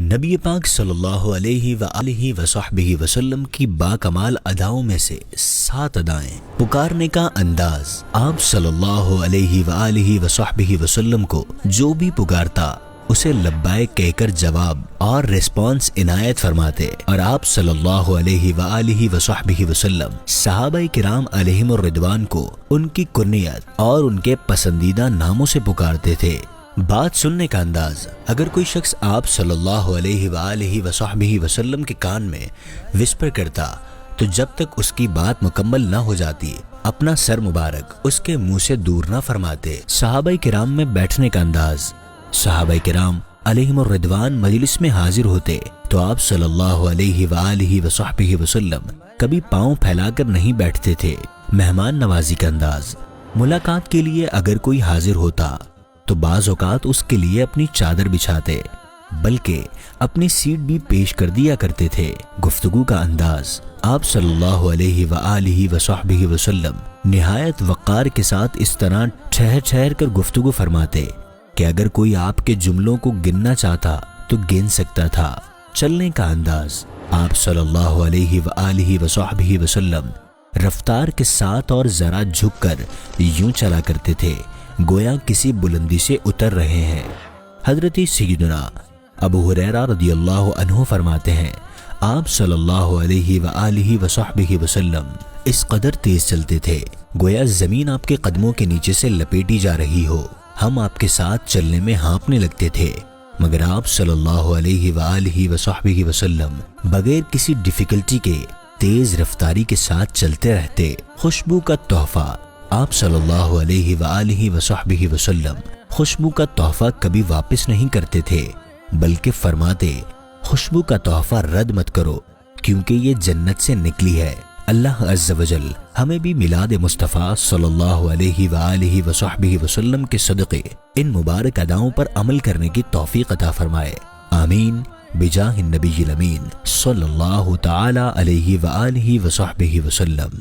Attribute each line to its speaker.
Speaker 1: نبی پاک صلی اللہ علیہ وآلہ وصحبہ وسلم کی باکمال اداؤں میں سے 7 ادائیں۔ پکارنے کا انداز، آپ صلی اللہ علیہ وآلہ وصحبہ وسلم کو جو بھی پکارتا اسے لبیک کہہ کر جواب اور ریسپانس عنایت فرماتے، اور آپ صلی اللہ علیہ وآلہ وصحبہ وسلم صحابہ کرام علیہم الرضوان کو ان کی کنیت اور ان کے پسندیدہ ناموں سے پکارتے تھے۔ بات سننے کا انداز، اگر کوئی شخص آپ صلی اللہ علیہ وآلہ وصحبہ وسلم کے کان میں وسپر کرتا تو جب تک اس کی بات مکمل نہ ہو جاتی اپنا سر مبارک اس کے منہ سے دور نہ فرماتے۔ صحابہ کرام میں بیٹھنے کا انداز، صحابہ کرام علیہم الرضوان مجلس میں حاضر ہوتے تو آپ صلی اللہ علیہ وآلہ وصحبہ وسلم کبھی پاؤں پھیلا کر نہیں بیٹھتے تھے۔ مہمان نوازی کا انداز، ملاقات کے لیے اگر کوئی حاضر ہوتا تو بعض اوقات اس کے لیے اپنی چادر بچھاتے بلکہ اپنی سیٹ بھی پیش کر دیا کرتے تھے۔ گفتگو کا انداز، آپ صلی اللہ علیہ وآلہ وصحبہ وسلم نہایت وقار کے ساتھ اس طرح ٹھہر کر گفتگو فرماتے کہ اگر کوئی آپ کے جملوں کو گننا چاہتا تو گن سکتا تھا۔ چلنے کا انداز، آپ صلی اللہ علیہ وآلہ وصحبہ وسلم رفتار کے ساتھ اور ذرا جھک کر یوں چلا کرتے تھے گویا کسی بلندی سے اتر رہے ہیں۔ حضرت سیدنا ابو ہریرہ رضی اللہ عنہ فرماتے ہیں، آپ صلی اللہ علیہ وآلہ وصحبہ وسلم اس قدر تیز چلتے تھے گویا زمین آپ کے قدموں کے نیچے سے لپیٹی جا رہی ہو۔ ہم آپ کے ساتھ چلنے میں ہانپنے لگتے تھے مگر آپ صلی اللہ علیہ وآلہ وصحبہ وسلم بغیر کسی ڈیفیکلٹی کے تیز رفتاری کے ساتھ چلتے رہتے۔ خوشبو کا تحفہ، آپ صلی اللہ علیہ وآلہ وصحبہ وسلم خوشبو کا تحفہ کبھی واپس نہیں کرتے تھے بلکہ فرماتے خوشبو کا تحفہ رد مت کرو کیونکہ یہ جنت سے نکلی ہے۔ اللہ عز و جل ہمیں بھی میلاد مصطفیٰ صلی اللہ علیہ وآلہ وصحبہ وسلم کے صدقے ان مبارک اداؤں پر عمل کرنے کی توفیق عطا فرمائے، آمین بجاہ النبی الامین صلی اللہ تعالی علیہ وآلہ وصحبہ وسلم۔